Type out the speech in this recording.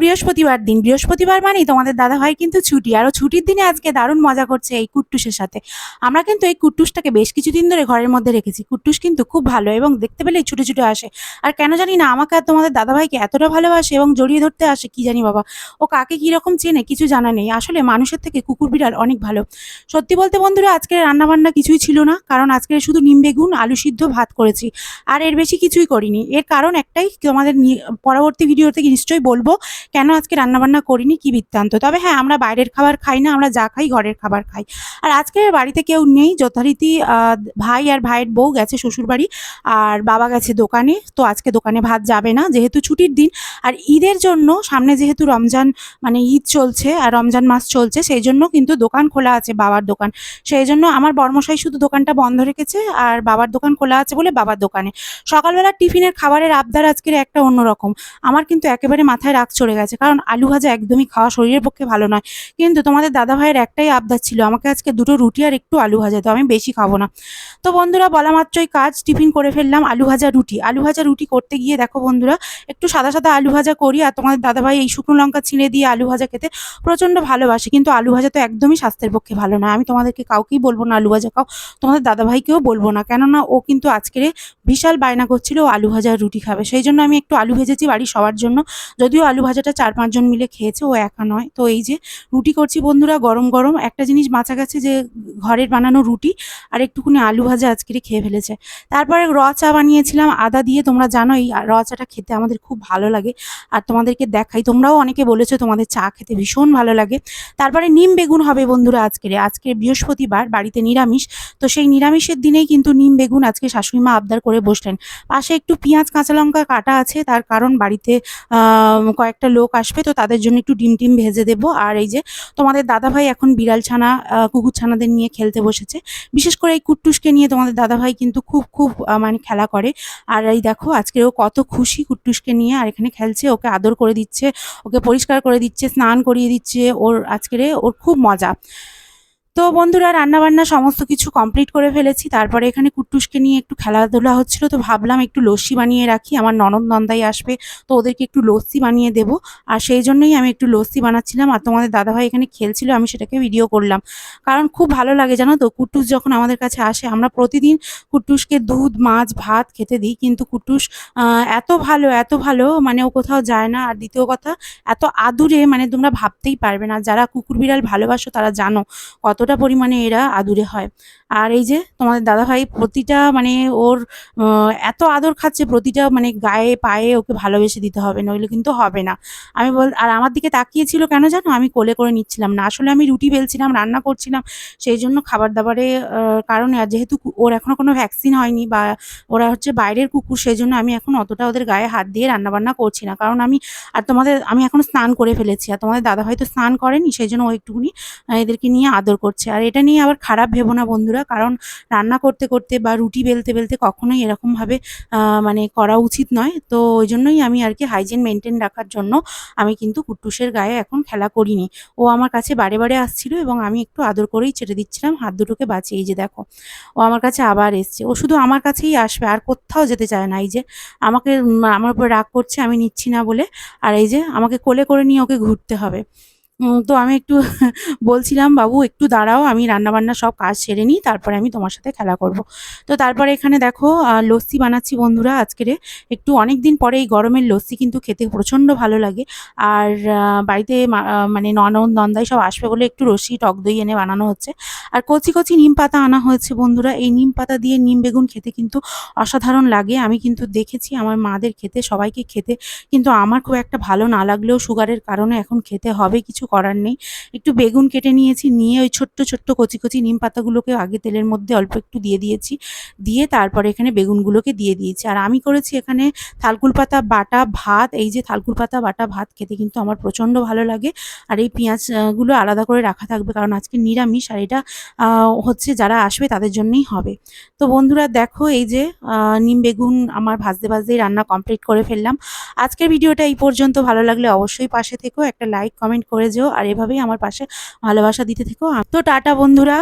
বৃহস্পতিবার দিন। বৃহস্পতিবার মানেই তোমাদের দাদাভাই কিন্তু ছুটি, আর ছুটির দিনে আজকে দারুণ মজা করছে এই কুট্টুসের সাথে। আমরা কিন্তু এই কুট্টুসটাকে বেশ কিছুদিন ধরে ঘরের মধ্যে রেখেছি। কুট্টুস কিন্তু খুব ভালো এবং দেখতে পেলেই ছুটে ছুটে আসে। আর কেন জানি না আমাকে আর তোমাদের দাদাভাইকে এতটা ভালোবাসে এবং জড়িয়ে ধরতে আসে, কি জানি বাবা। ও কাকে কিরকম চেনে কিছু জানা নেই। আসলে মানুষের থেকে কুকুর বিড়াল অনেক ভালো। সত্যি বলতে বন্ধুরা, আজকে রান্নাবান্না কিছুই ছিল না, কারণ আজকে শুধু নিম বেগুন আলু সিদ্ধ ভাত করেছি, আর এর বেশি কিছুই করিনি। এর কারণ একটাই, তোমাদের পরবর্তী ভিডিওতে নিশ্চয়ই বলবো কেন আজকে রান্নাবান্না করিনি, কি বৃত্তান্ত। তবে হ্যাঁ, আমরা বাইরের খাবার খাই না, আমরা যা খাই ঘরের খাবার খাই। আর আজকে বাড়িতে কেউ নেই, যথারীতি ভাই আর ভাইয়ের বউ গেছে শ্বশুরবাড়ি, আর বাবা গেছে দোকানে। তো আজকে দোকানে ভাত যাবে না, যেহেতু ছুটির দিন। আর ঈদের জন্য সামনে যেহেতু রমজান, মানে ঈদ চলছে আর রমজান মাস চলছে, সেই জন্য কিন্তু দোকান খোলা আছে, বাবার দোকান। সেই জন্য আমার বর্মশাই শুধু দোকানটা বন্ধ রেখেছে, আর বাবার দোকান খোলা আছে বলে বাবার দোকানে। সকালবেলা টিফিনের খাবারের আবদার আজকের একটা অন্যরকম। আমার কিন্তু একেবারে মাথায় রাগ চড়ে গেছে, কারণ আলু ভাজা একদমই খাওয়া শরীরের পক্ষে ভালো নয়। কিন্তু তোমাদের দাদা ভাইয়ের একটাই আবদার ছিল, আমাকে আজকে দুটো রুটি আর একটু আলু ভাজা, তো আমি বেশি খাবো না। তো বন্ধুরা, বলা মাত্রই কাজ, টিফিন করে ফেললাম আলু ভাজা রুটি। আলু ভাজা রুটি করতে গিয়ে দেখো বন্ধুরা, একটু সাদা সাদা আলু ভাজা করি, আর তোমাদের দাদাভাই এই শুকনো লঙ্কা ছিঁড়ে দিয়ে আলু ভাজা খেতে প্রচণ্ড ভালোবাসে। কিন্তু আলু ভাজা তো একদমই স্বাস্থ্যের পক্ষে ভালো না। আমি তোমাদেরকে কাউকেই বলবো না আলু ভাজা খাও, তোমাদের দাদাভাইকেও বলবো না, কেননা ও কিন্তু আজকের বিশাল বায়না করছিল ও আলু ভাজা রুটি খাবে। সেই জন্য আমি একটু আলু ভেজেছি বাড়ির সবার জন্য, যদিও আলু ভাজাটা 4-5 জন মিলে খেয়েছে, ও একা নয়। তো এই যে রুটি করছি বন্ধুরা, গরম গরম একটা জিনিস বাঁচা গেছে, যে ঘরের বানানো রুটি আর একটুখানি আলু ভাজা আজকের খেয়ে ফেলেছে। তারপরে চা বানিয়েছিলাম আদা দিয়ে। তোমরা জানো এই চাটা খেতে আমাদের খুব ভালো লাগে, আর তোমাদেরকে দেখাই, তোমরাও অনেকে বলেছো তোমাদের চা খেতে ভীষণ ভালো লাগে। তারপরে নিম বেগুন হবে বন্ধুরা আজকে বৃহস্পতিবার, বাড়িতে নিরামিষ। তো সেই নিরামিষের দিনেই কিন্তু নিম বেগুন আজকে শাশুড়িমা আবদার করে বসলেন। পাশে একটু পেঁয়াজ কাঁচা লঙ্কা কাটা আছে, তার কারণ বাড়িতে কয়েকটা লোক আসবে, তো তাদের জন্য একটু ডিম টিম ভেজে দেবো। আর এই যে তোমাদের দাদাভাই এখন বিড়াল ছানা কুকুর ছানাদের নিয়ে খেলতে বসেছে। বিশেষ করে এই কুট্টুসকে নিয়ে তোমাদের দাদাভাই কিন্তু খুব খুব মানে খেলা করে। আর এই দেখো আজকে ও কত খুশি কুট্টুসকে নিয়ে, আর এখানে খেলছে, ওকে আদর করে দিচ্ছে, ওকে পরিষ্কার করে দিচ্ছে, স্নান করিয়ে দিচ্ছে। ওর খুব মজা। তো বন্ধুরা, রান্নাবান্না সমস্ত কিছু কমপ্লিট করে ফেলেছি। তারপরে এখানে কুট্টুসকে নিয়ে একটু খেলাধুলা হচ্ছিল, তো ভাবলাম একটু লস্যি বানিয়ে রাখি, আমার ননদ নন্দাই আসবে, তো ওদেরকে একটু লস্যি বানিয়ে দেব। আর সেই জন্যই আমি একটু লস্যি বানাচ্ছিলাম, আর তোমাদের দাদাভাই এখানে খেলছিল, আমি সেটাকে ভিডিও করলাম। কারণ খুব ভালো লাগে জানো তো, কুট্টুস যখন আমাদের কাছে আসে, আমরা প্রতিদিন কুট্টুসকে দুধ মাছ ভাত খেতে দিই, কিন্তু কুট্টুস এত ভালো, মানে ও কোথাও যায় না। আর দ্বিতীয় কথা, এত আদুরে, মানে তোমরা ভাবতেই পারবে না, যারা কুকুর বিড়াল ভালোবাসো তারা জানো কতটা পরিমাণে এরা আদুরে হয়। আর এই যে তোমাদের দাদাভাই প্রতিটা, মানে ওর এত আদর খাচ্ছে, প্রতিটা মানে গায়ে পায়ে ওকে ভালোবেসে দিতে হবে, নইলে কিন্তু হবে না। আর আমার দিকে তাকিয়েছিল কেন জানো, আমি কোলে করে নিচ্ছিলাম না, আসলে আমি রুটি বেলছিলাম, রান্না করছিলাম, সেই জন্য খাবার দাবারে কারণে। আর যেহেতু ওর এখনো কোনো ভ্যাকসিন হয়নি, বা ওরা হচ্ছে বাইরের কুকুর, সেই জন্য আমি এখন অতটা ওদের গায়ে হাত দিয়ে রান্নাবান্না করছি না। কারণ আমি এখন স্নান করে ফেলেছি, আর তোমাদের দাদাভাই তো স্নান করেনি, সেই জন্য ও একটুখানি এদেরকে নিয়ে আদর করছে। আর এটা নিয়ে আবার খারাপ ভেবো না বন্ধুরা, কারণ রান্না করতে করতে বা রুটি বেলতে বেলতে কখনোই এরকমভাবে মানে করা উচিত নয়। তো ওই জন্যই আমি আর কি হাইজিন মেনটেন রাখার জন্য আমি কিন্তু কুট্টুসের গায়ে এখন খেলা করিনি। ও আমার কাছে বারে বারে আসছিল, এবং আমি একটু আদর করেই ছেড়ে দিচ্ছিলাম, হাত দুটোকে বাঁচিয়ে। এই যে দেখো, ও আমার কাছে আবার এসছে, ও শুধু আমার কাছেই আসবে, আর কোথাও যেতে চায় না। এই যে আমার উপর রাগ করছে আমি নিচ্ছি না বলে, আর এই যে আমাকে কোলে করে নিয়ে ওকে ঘুরতে হবে। তো আমি একটু বলছিলাম, বাবু একটু দাঁড়াও, আমি রান্নাবান্না সব কাজ সেরে নিই, তারপরে আমি তোমার সাথে খেলা করব। তো তারপরে এখানে দেখো লস্যি বানাচ্ছি বন্ধুরা আজকেরে। একটু অনেক দিন পরে এই গরমের লস্যি কিন্তু খেতে প্রচণ্ড ভালো লাগে। আর বাড়িতে মানে ননদ নন্দাই সব আসবে বলে একটু লস্যি টক দই এনে বানানো হচ্ছে। আর কচি কচি নিম পাতা আনা হয়েছে বন্ধুরা, এই নিম পাতা দিয়ে নিম বেগুন খেতে কিন্তু অসাধারণ লাগে। আমি কিন্তু দেখেছি আমার মাদের খেতে, সবাইকে খেতে, কিন্তু আমার খুব একটা ভালো না লাগলেও সুগারের কারণে এখন খেতে হবে, কিছু করার নেই। একটু বেগুন কেটে নিয়েছি, নিয়ে ওই ছোট্ট ছোট্ট কচি কচি নিম পাতাগুলোকে আগে তেলের মধ্যে অল্প একটু দিয়ে দিয়েছি, দিয়ে তারপরে এখানে বেগুনগুলোকে দিয়ে দিয়েছি। আর আমি করেছি এখানে থালকুল পাতা বাটা ভাত। এই যে থালকুল পাতা বাটা ভাত খেতে কিন্তু আমার প্রচণ্ড ভালো লাগে। আর এই পেঁয়াজগুলো আলাদা করে রাখা থাকবে, কারণ আজকে নিরামিষ, আর এটা হচ্ছে যারা আসবে তাদের জন্যই হবে। তো বন্ধুরা দেখো, এই যে নিম বেগুন আমার ভাজতে ভাজতেই রান্না কমপ্লিট করে ফেললাম। আজকের ভিডিওটা এই পর্যন্ত। ভালো লাগলে অবশ্যই পাশে থেকো, একটা লাইক কমেন্ট করে যেও, আর এভাবেই আমার পাশে ভালোবাসা দিতে থেকো। তো টাটা বন্ধুরা।